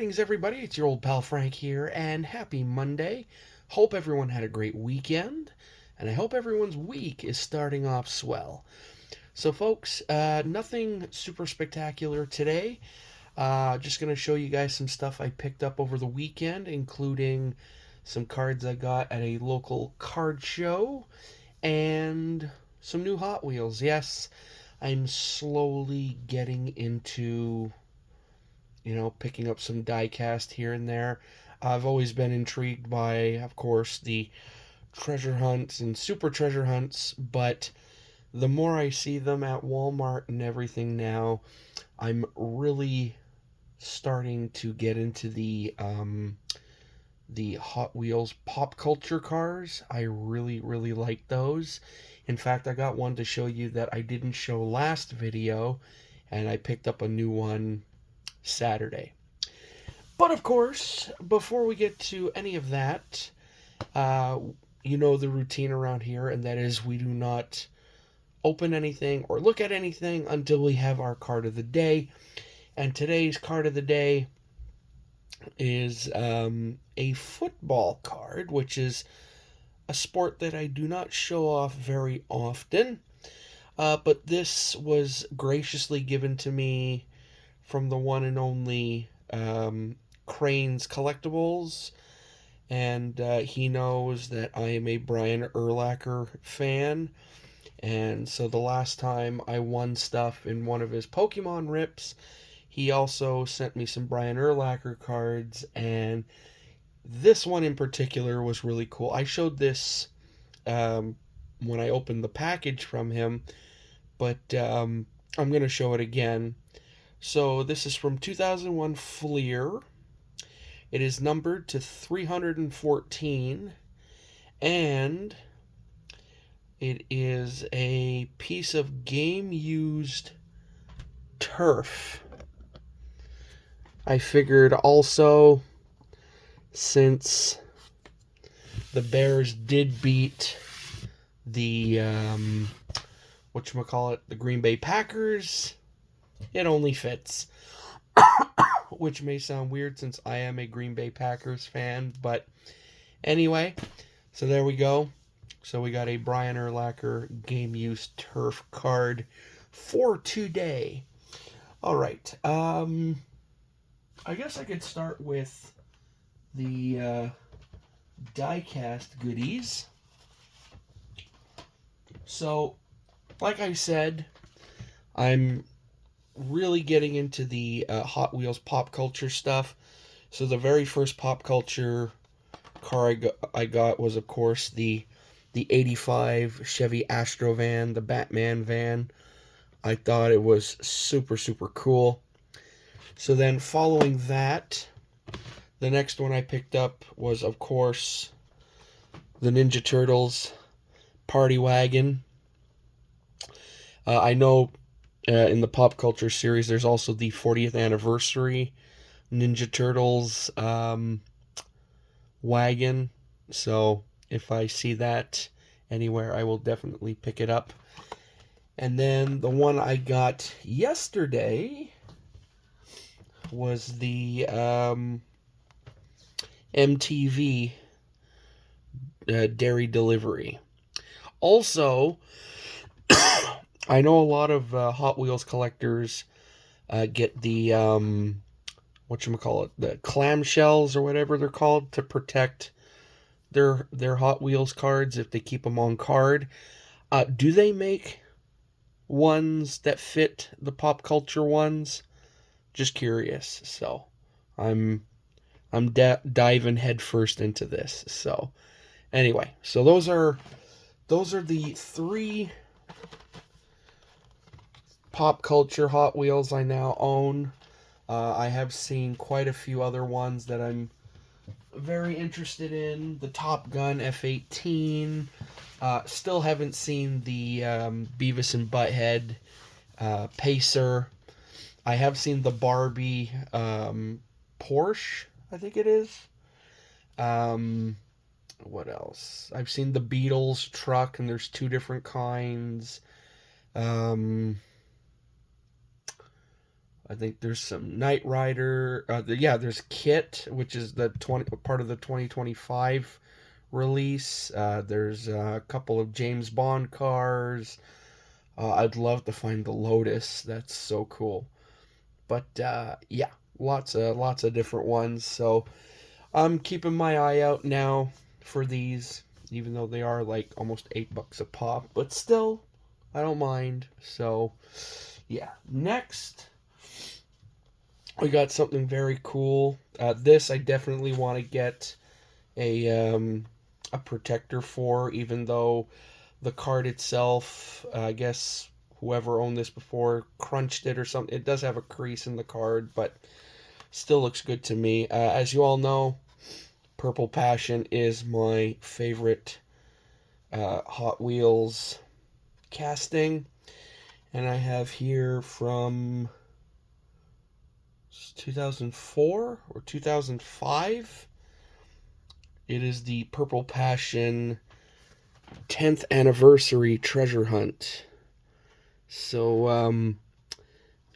Greetings, everybody. It's your old pal Frank here, and happy Monday. Hope everyone had a great weekend, and I hope everyone's week is starting off swell. So, folks, nothing super spectacular today. Just going to show you guys some stuff I picked up over the weekend, including some cards I got at a local card show and some new Hot Wheels. Yes, I'm slowly getting into picking up some diecast here and there. I've always been intrigued by, of course, the treasure hunts and super treasure hunts, but the more I see them at Walmart and everything now, I'm really starting to get into the Hot Wheels pop culture cars. I really, really like those. In fact, I got one to show you that I didn't show last video, and I picked up a new one Saturday. But of course, before we get to any of that, uh, you know the routine around here, and that is we do not open anything or look at anything until we have our card of the day. And today's card of the day is a football card, which is a sport that I do not show off very often. But this was graciously given to me from the one and only Cranes Collectibles, and he knows that I am a Brian Urlacher fan. And so the last time I won stuff in one of his Pokemon rips, he also sent me some Brian Urlacher cards, and this one in particular was really cool. I showed this when I opened the package from him, but I'm going to show it again. So this is from 2001 Fleer. It is numbered to 314, and it is a piece of game-used turf. I figured also, since the Bears did beat the the Green Bay Packers, it only fits. Which may sound weird since I am a Green Bay Packers fan, but anyway, so there we go. So we got a Brian Urlacher game use turf card for today. All right. I guess I could start with the diecast goodies. So, like I said, I'm really getting into the Hot Wheels pop culture stuff. So the very first pop culture car I got was, of course, the 85 Chevy Astro van, the Batman van. I thought it was super, super cool. So then following that, the next one I picked up was, of course, the Ninja Turtles Party Wagon. I know in the pop culture series, there's also the 40th anniversary Ninja Turtles wagon. So if I see that anywhere, I will definitely pick it up. And then the one I got yesterday was the MTV Dairy Delivery. Also, I know a lot of Hot Wheels collectors get the the clamshells or whatever they're called to protect their Hot Wheels cards if they keep them on card. Do they make ones that fit the pop culture ones? Just curious. So I'm diving headfirst into this. So anyway, so those are the three pop culture Hot Wheels I now own. I have seen quite a few other ones that I'm very interested in. The Top Gun F-18. Still haven't seen the Beavis and Butthead Pacer. I have seen the Barbie Porsche, I think it is. What else? I've seen the Beatles truck, and there's two different kinds. I think there's some Knight Rider. Yeah, there's Kit, which is the part of the 2025 release. There's a couple of James Bond cars. I'd love to find the Lotus. That's so cool. But yeah, lots of different ones. So I'm keeping my eye out now for these, even though they are like almost $8 a pop. But still, I don't mind. So yeah, next we got something very cool. This I definitely want to get a protector for, even though the card itself, I guess whoever owned this before crunched it or something. It does have a crease in the card, but still looks good to me. As you all know, Purple Passion is my favorite Hot Wheels casting, and I have here from 2004 or 2005. It is the Purple Passion 10th anniversary treasure hunt. So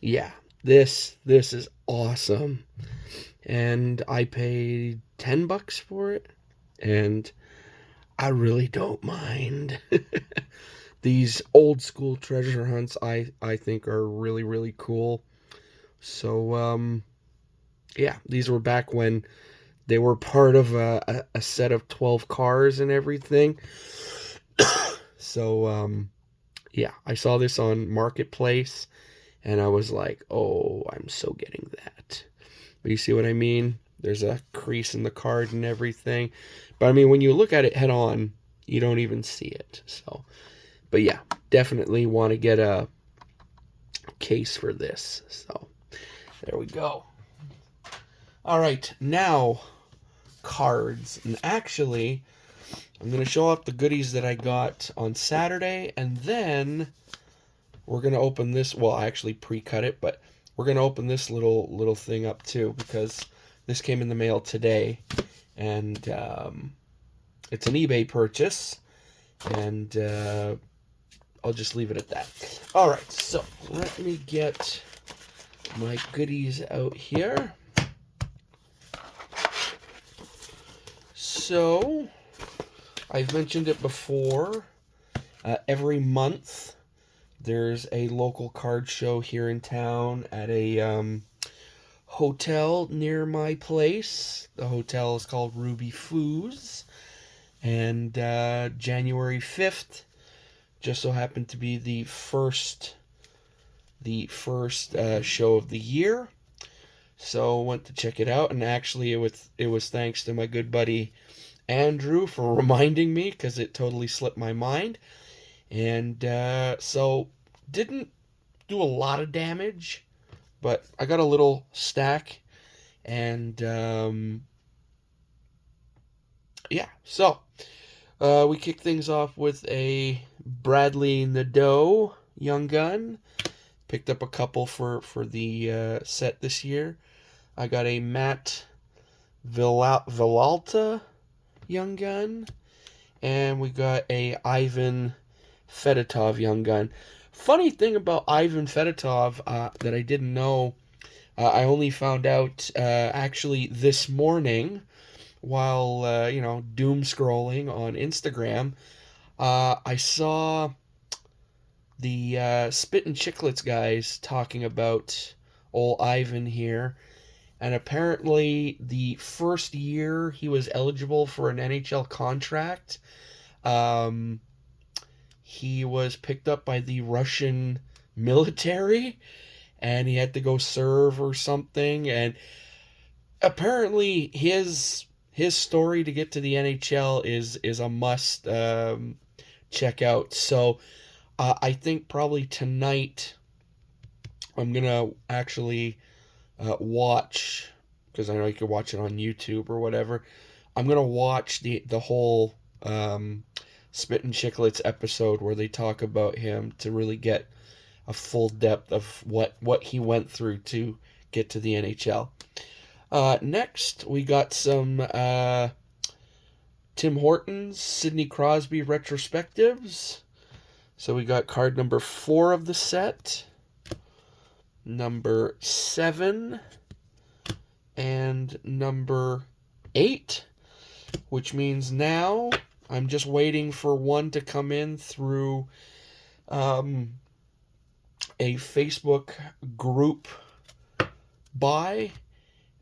yeah, this is awesome, and I paid $10 for it, and I really don't mind. These old school treasure hunts I think are really cool. So yeah, these were back when they were part of a set of 12 cars and everything. So yeah, I saw this on Marketplace, and I was like, oh, I'm so getting that. But you see what I mean? There's a crease in the card and everything. But I mean, when you look at it head on, you don't even see it. So, but yeah, definitely want to get a case for this. So, there we go. All right, now cards. And actually, I'm going to show off the goodies that I got on Saturday, and then we're going to open this. Well, I actually pre-cut it, but we're going to open this little thing up too, because this came in the mail today, and it's an eBay purchase, and I'll just leave it at that. All right, so let me get my goodies out here. So, I've mentioned it before, every month there's a local card show here in town at a hotel near my place. The hotel is called Ruby Foos, and January 5th just so happened to be the first show of the year. So went to check it out, and actually it was thanks to my good buddy Andrew for reminding me, because it totally slipped my mind. And so didn't do a lot of damage, but I got a little stack, and yeah, so we kick things off with a Bradley Nadeau Young Gun. Picked up a couple for the set this year. I got a Matt Villalta Young Gun, and we got a Ivan Fedotov Young Gun. Funny thing about Ivan Fedotov that I didn't know, I only found out actually this morning while doom scrolling on Instagram. I saw the Spittin' Chicklets guys talking about old Ivan here, and apparently the first year he was eligible for an NHL contract, he was picked up by the Russian military, and he had to go serve or something, and apparently his story to get to the NHL is a must check out. So I think probably tonight I'm gonna actually watch, because I know you can watch it on YouTube or whatever. I'm gonna watch the whole Spittin' Chicklets episode where they talk about him, to really get a full depth of what he went through to get to the NHL. Next, we got some Tim Hortons Sidney Crosby retrospectives. So we got card number 4 of the set. number 7, and number 8, which means now I'm just waiting for one to come in through a Facebook group buy,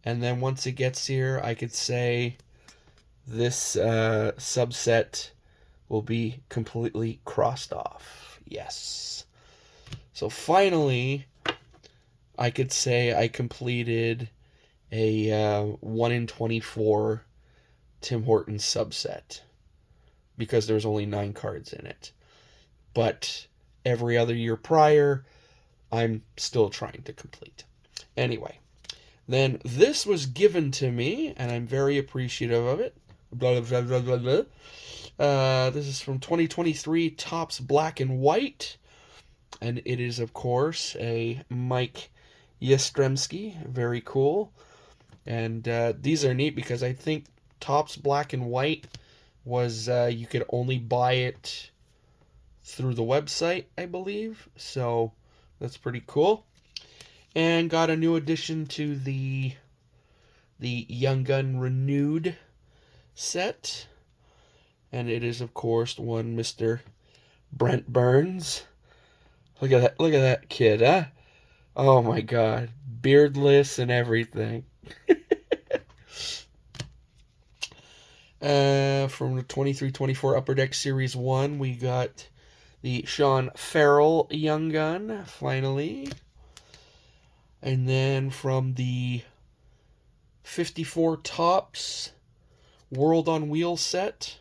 and then once it gets here, I could say this subset will be completely crossed off. Yes. So finally, I could say I completed a 1 in 24 Tim Hortons subset, because there's only 9 cards in it. But every other year prior, I'm still trying to complete. Anyway, then this was given to me, and I'm very appreciative of it. Blah, blah, blah, blah, blah. This is from 2023 Topps Black and White, and it is, of course, a Mike Yastrzemski. Very cool. And these are neat because I think Topps Black and White was, you could only buy it through the website, I believe. So that's pretty cool. And got a new addition to the Young Gun Renewed set. And it is, of course, one Mr. Brent Burns. Look at that kid, huh? Oh my god. Beardless and everything. From the 23-24 Upper Deck Series 1, we got the Sean Farrell Young Gun, finally. And then from the 54 Topps World on Wheels set,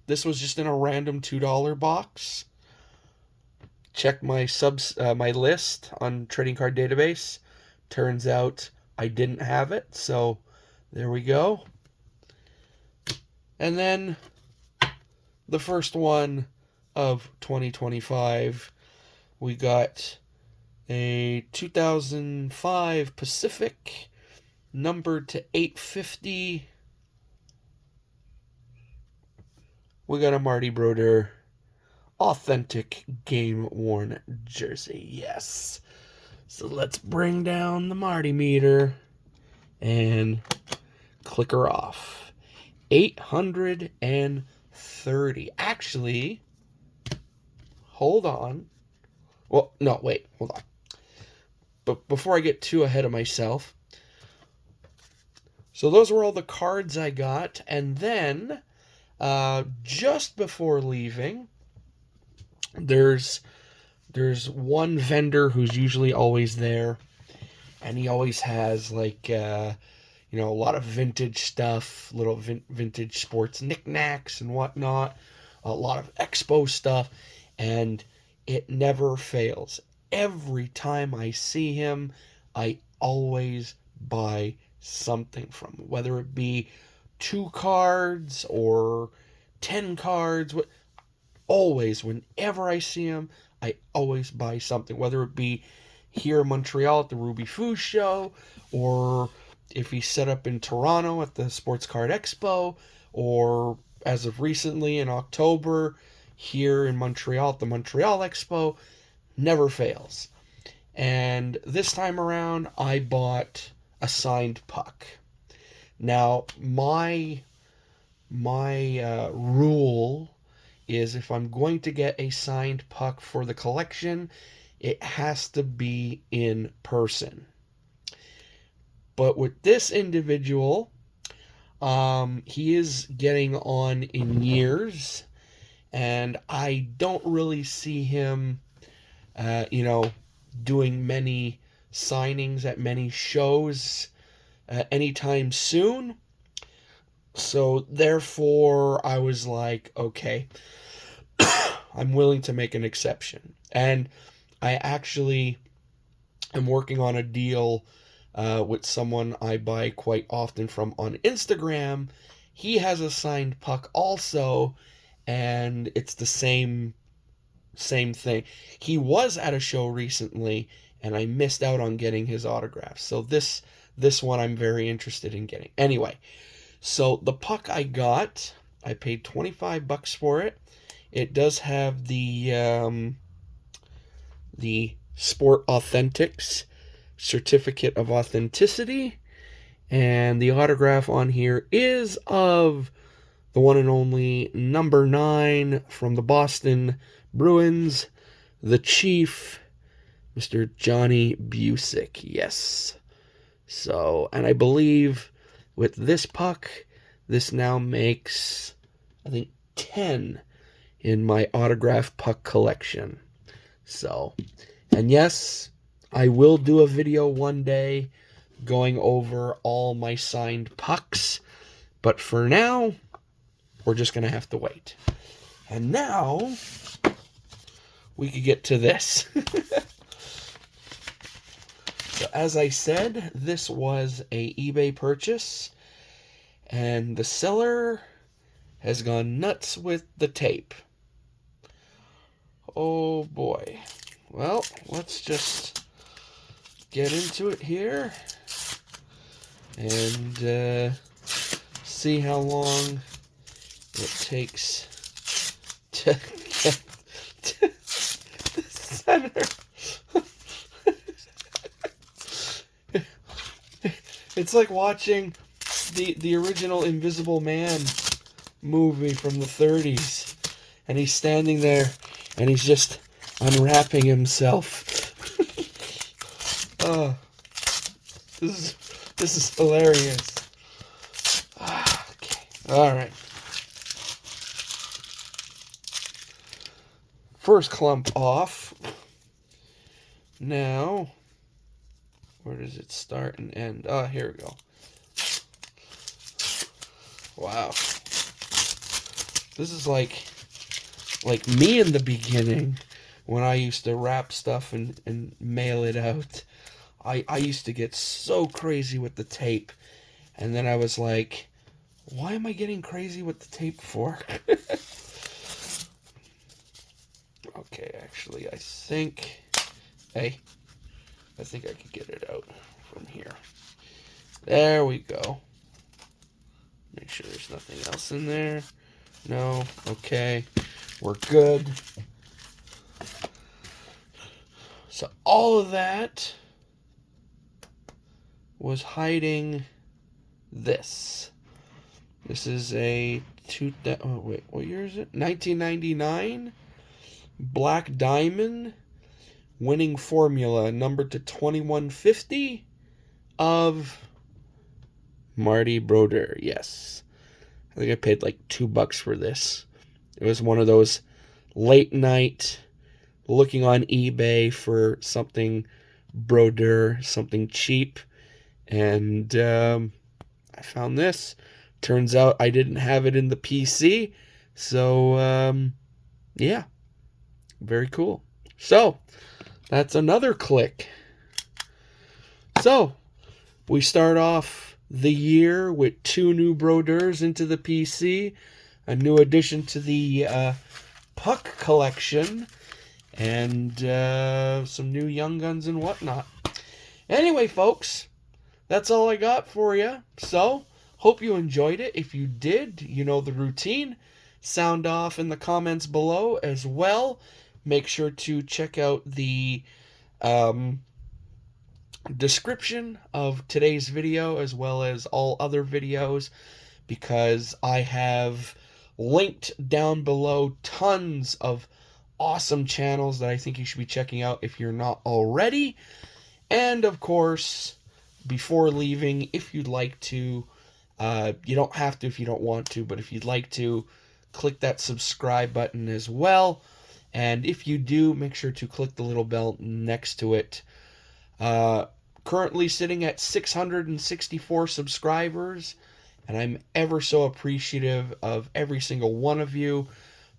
this was just in a random $2 box. Check my my list on Trading Card Database. Turns out I didn't have it, so there we go. And then the first one of 2025, we got a 2005 Pacific, numbered to 850. We got a Marty Brodeur authentic game-worn jersey. Yes. So let's bring down the Marty meter and click her off. 830. Actually, hold on. Well, no, wait, hold on. But before I get too ahead of myself, so those were all the cards I got, and then just before leaving, there's one vendor who's usually always there, and he always has like a lot of vintage stuff, little vintage sports knickknacks and whatnot, a lot of expo stuff, and it never fails. Every time I see him, I always buy something from him, whether it be 2 cards or 10 cards. Always, whenever I see him, I always buy something, whether it be here in Montreal at the Ruby Foo show, or if he's set up in Toronto at the Sports Card Expo, or as of recently in October here in Montreal at the Montreal Expo. Never fails. And this time around, I bought a signed puck. Now, my rule is, if I'm going to get a signed puck for the collection, it has to be in person. But with this individual, he is getting on in years, and I don't really see him, doing many signings at many shows anytime soon. So therefore, I was like, okay, I'm willing to make an exception. And I actually am working on a deal with someone I buy quite often from on Instagram. He has a signed puck also, and it's the same thing. He was at a show recently, and I missed out on getting his autograph. So this one I'm very interested in getting. Anyway, so the puck I got, I paid $25 for it. It does have the Sport Authentics certificate of authenticity. And the autograph on here is of the one and only number 9 from the Boston Bruins, the Chief, Mr. Johnny Bucyk. Yes. So, and I believe with this puck, this now makes, I think, 10 in my autograph puck collection. So, and yes, I will do a video one day going over all my signed pucks. But for now, we're just going to have to wait. And now, we could get to this. So as I said, this was a eBay purchase. And the seller has gone nuts with the tape. Oh boy. Well, let's just get into it here. And see how long it takes to get to the center. It's like watching the original Invisible Man movie from the 30s. And he's standing there and he's just unwrapping himself. Oh, this is hilarious. Okay. All right. First clump off. Now, where does it start and end? Oh, here we go. Wow. This is like me in the beginning when I used to wrap stuff and mail it out. I used to get so crazy with the tape. And then I was like, why am I getting crazy with the tape for? Okay, actually, I think I could get it out from here. There we go. Make sure there's nothing else in there. No. Okay. We're good. So all of that was hiding this. This is a what year is it? 1999 Black Diamond winning formula numbered to 2150 of Marty Brodeur. Yes. I think I paid like $2 for this. It was one of those late night looking on eBay for something Brodeur, something cheap. And I found this. Turns out I didn't have it in the PC. So, yeah. Very cool. So, that's another click. So, we start off the year with 2 new Brodeurs into the PC. A new addition to the puck collection. And some new Young Guns and whatnot. Anyway, folks, that's all I got for you. So, hope you enjoyed it. If you did, you know the routine. Sound off in the comments below as well. Make sure to check out the description of today's video as well as all other videos, because I have linked down below tons of awesome channels that I think you should be checking out if you're not already. And of course, before leaving, if you'd like to, you don't have to if you don't want to, but if you'd like to, click that subscribe button as well. And if you do, make sure to click the little bell next to it. Currently sitting at 664 subscribers, and I'm ever so appreciative of every single one of you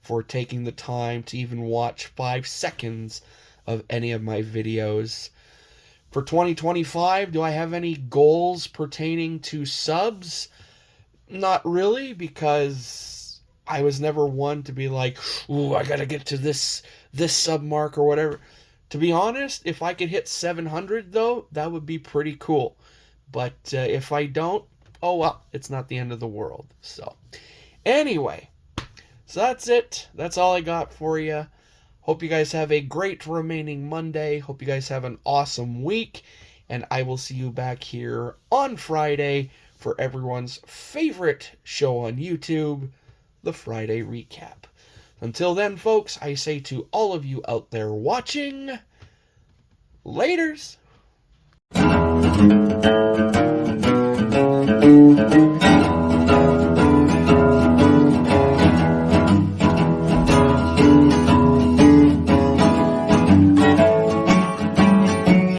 for taking the time to even watch 5 seconds of any of my videos. For 2025, do I have any goals pertaining to subs? Not really, because I was never one to be like, ooh, I gotta get to this sub mark or whatever. To be honest, if I could hit 700 though, that would be pretty cool. But if I don't, oh well, it's not the end of the world. So, anyway, so that's it. That's all I got for you. Hope you guys have a great remaining Monday. Hope you guys have an awesome week. and I will see you back here on Friday for everyone's favorite show on YouTube, the Friday Recap. Until then, folks, I say to all of you out there watching, laters!